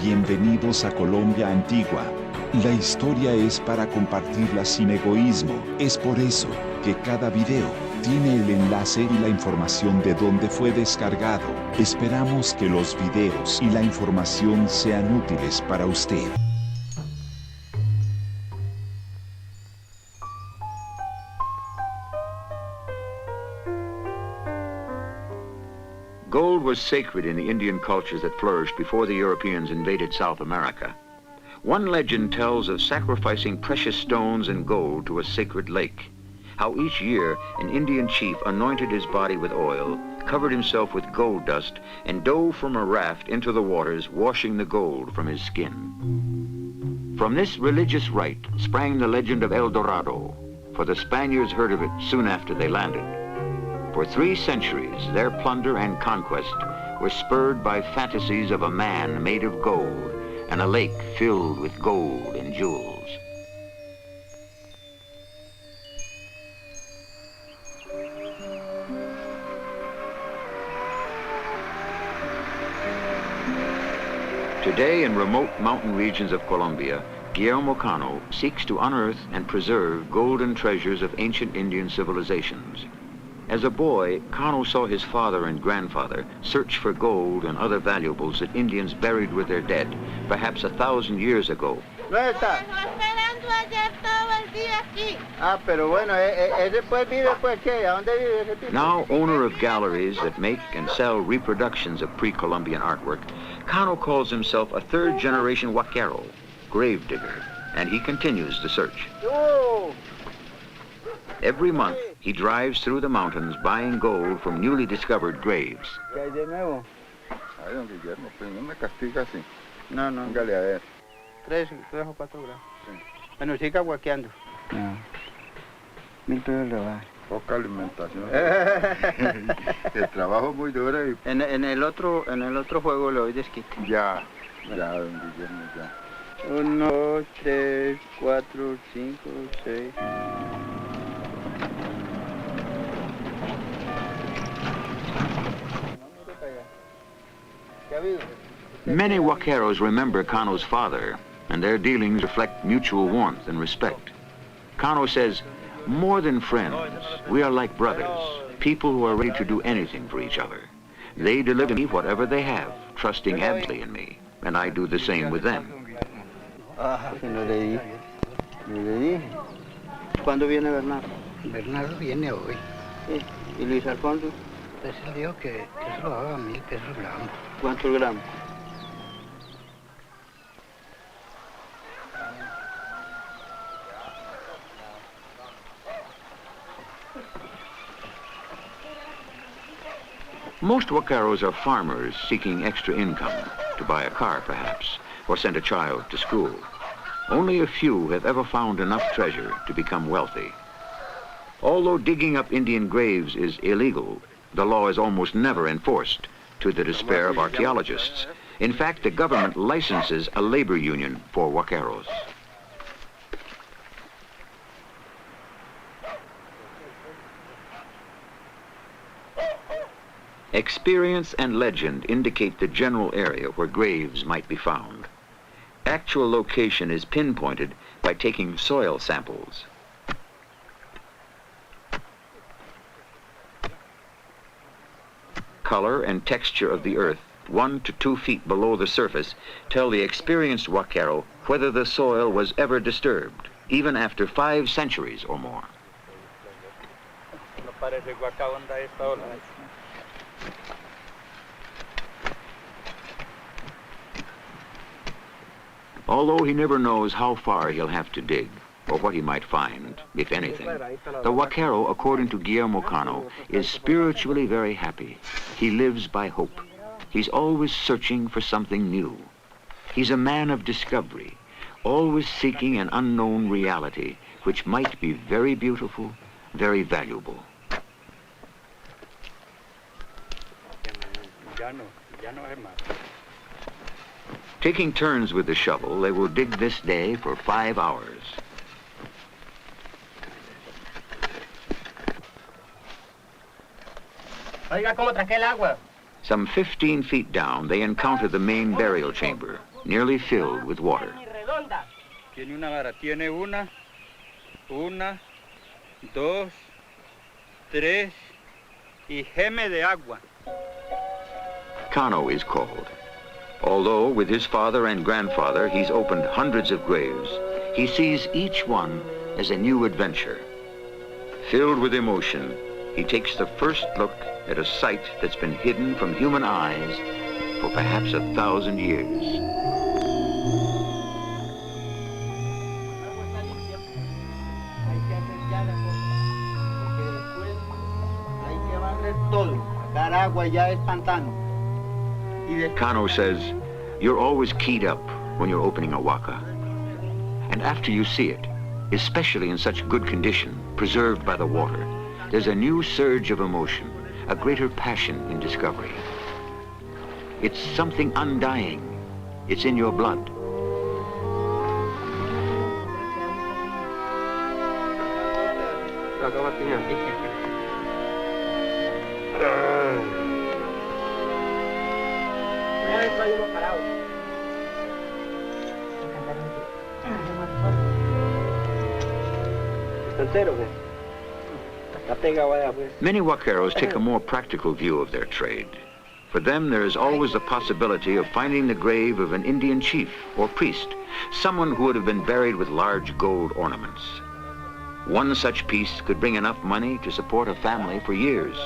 Bienvenidos a Colombia Antigua. La historia es para compartirla sin egoísmo. Es por eso que cada video tiene el enlace y la información de dónde fue descargado. Esperamos que los videos y la información sean útiles para usted. Gold was sacred in the Indian cultures that flourished before the Europeans invaded South America. One legend tells of sacrificing precious stones and gold to a sacred lake. How each year an Indian chief anointed his body with oil, covered himself with gold dust, and dove from a raft into the waters, washing the gold from his skin. From this religious rite sprang the legend of El Dorado, for the Spaniards heard of it soon after they landed. For 3 centuries, their plunder and conquest were spurred by fantasies of a man made of gold and a lake filled with gold and jewels. Today, in remote mountain regions of Colombia, Guillermo Cano seeks to unearth and preserve golden treasures of ancient Indian civilizations. As a boy, Cano saw his father and grandfather search for gold and other valuables that Indians buried with their dead, perhaps 1,000 years ago. Now owner of galleries that make and sell reproductions of pre-Columbian artwork, Cano calls himself a 3rd-generation Guaquero, gravedigger, and he continues the search. Every month, he drives through the mountains buying gold from newly discovered graves. Bueno, siga guaqueando. No. 1000 pesos le va. Poca alimentación. El trabajo muy duro y... En el otro juego le doy desquite. Ya, don Guillermo, ya. 1, 2, 3, 4, 5, 6. Many Guaqueros remember Cano's father, and their dealings reflect mutual warmth and respect. Cano says, more than friends, we are like brothers, people who are ready to do anything for each other. They deliver me whatever they have, trusting absolutely in me, and I do the same with them. ¿Cuándo viene Bernardo? Bernardo viene hoy. Sí. ¿Y Luis Alfonso? Pues él dijo que se lo daba a 1000 pesos gramo. ¿Cuántos gramos? Most Guaqueros are farmers seeking extra income, to buy a car perhaps, or send a child to school. Only a few have ever found enough treasure to become wealthy. Although digging up Indian graves is illegal, the law is almost never enforced, to the despair of archaeologists. In fact, the government licenses a labor union for Guaqueros. Experience and legend indicate the general area where graves might be found. Actual location is pinpointed by taking soil samples. Color and texture of the earth, 1 to 2 feet below the surface, tell the experienced Guaquero whether the soil was ever disturbed, even after 5 centuries or more. Although he never knows how far he'll have to dig, or what he might find, if anything, the Guaquero, according to Guillermo Cano, is spiritually very happy. He lives by hope. He's always searching for something new. He's a man of discovery, always seeking an unknown reality, which might be very beautiful, very valuable. Taking turns with the shovel, they will dig this day for 5 hours. Oiga, ¿cómo traje el agua? Some 15 feet down, they encounter the main burial chamber, nearly filled with water. Tiene una vara, tiene una, dos, tres, y geme de agua. Cano is called. Although with his father and grandfather he's opened hundreds of graves, he sees each one as a new adventure. Filled with emotion, he takes the first look at a site that's been hidden from human eyes for perhaps 1,000 years. Cano says, you're always keyed up when you're opening a waka. And after you see it, especially in such good condition, preserved by the water, there's a new surge of emotion, a greater passion in discovery. It's something undying. It's in your blood. Many Guaqueros take a more practical view of their trade. For them, there is always the possibility of finding the grave of an Indian chief or priest, someone who would have been buried with large gold ornaments. One such piece could bring enough money to support a family for years.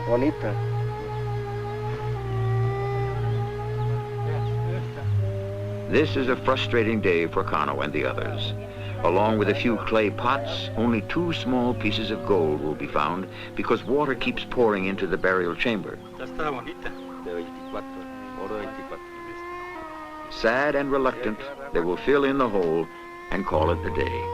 Bonita. This is a frustrating day for Cano and the others. Along with a few clay pots, only 2 small pieces of gold will be found because water keeps pouring into the burial chamber. Sad and reluctant, they will fill in the hole and call it a day.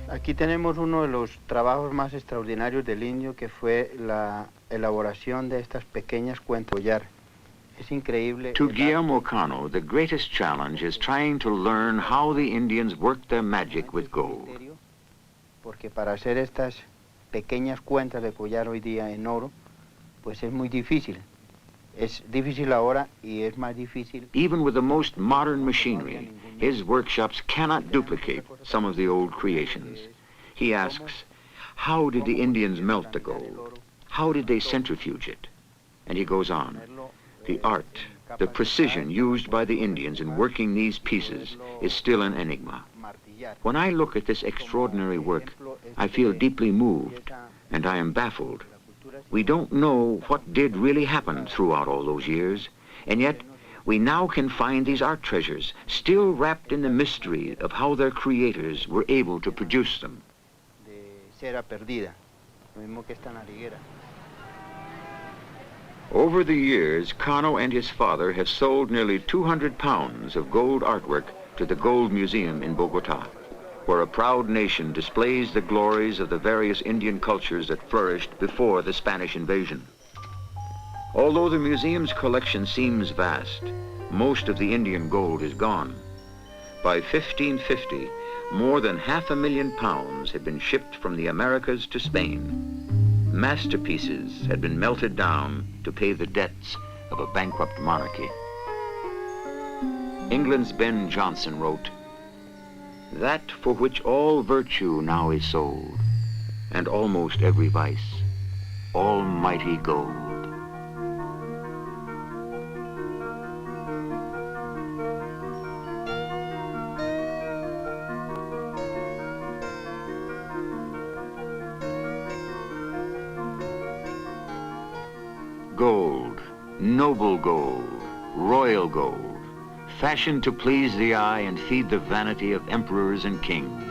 Aquí tenemos uno de los trabajos más extraordinarios del indio, que fue la elaboración de estas pequeñas cuentas de collar. Es increíble. To Guillermo Cano, the greatest challenge is trying to learn how the Indians worked their magic with gold. Porque para hacer estas pequeñas cuentas de collar hoy día en oro, pues es muy difícil. Es difícil ahora y es más difícil. Even with the most modern machinery, his workshops cannot duplicate some of the old creations. He asks, how did the Indians melt the gold? How did they centrifuge it? And he goes on, the art, the precision used by the Indians in working these pieces is still an enigma. When I look at this extraordinary work, I feel deeply moved, and I am baffled. We don't know what did really happen throughout all those years, and yet we now can find these art treasures still wrapped in the mystery of how their creators were able to produce them. Over the years, Cano and his father have sold nearly 200 pounds of gold artwork to the Gold Museum in Bogota, where a proud nation displays the glories of the various Indian cultures that flourished before the Spanish invasion. Although the museum's collection seems vast, most of the Indian gold is gone. By 1550, more than 500,000 pounds had been shipped from the Americas to Spain. Masterpieces had been melted down to pay the debts of a bankrupt monarchy. England's Ben Jonson wrote, "That for which all virtue now is sold, and almost every vice, almighty gold." Gold, noble gold, royal gold, fashioned to please the eye and feed the vanity of emperors and kings.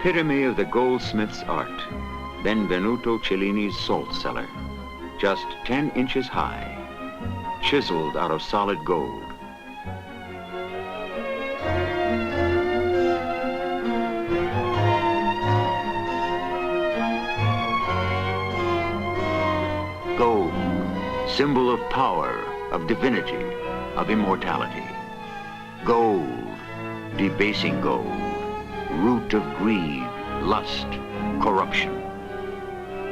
epitome of the goldsmith's art, Benvenuto Cellini's salt cellar, just 10 inches high, chiseled out of solid gold. Gold, symbol of power, of divinity, of immortality. Gold, debasing gold, root of greed, lust, corruption.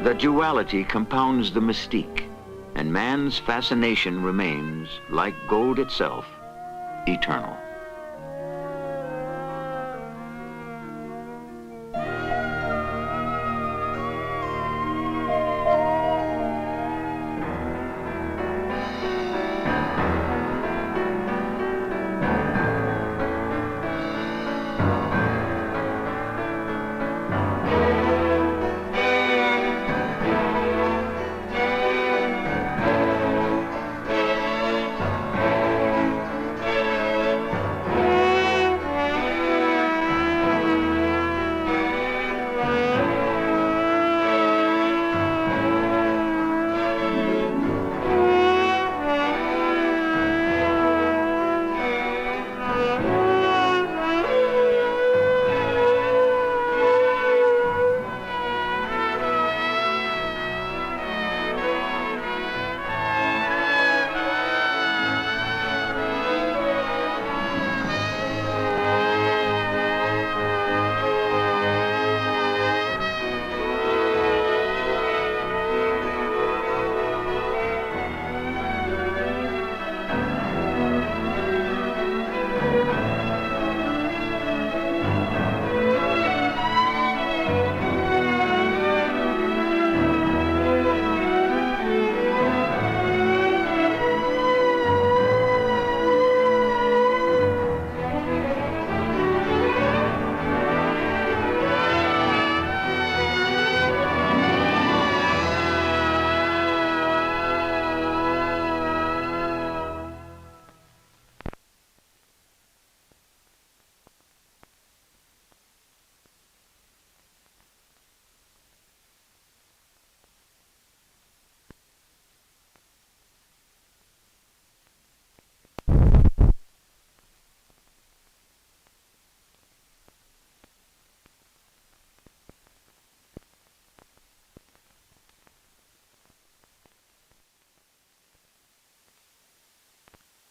The duality compounds the mystique, and man's fascination remains, like gold itself, eternal.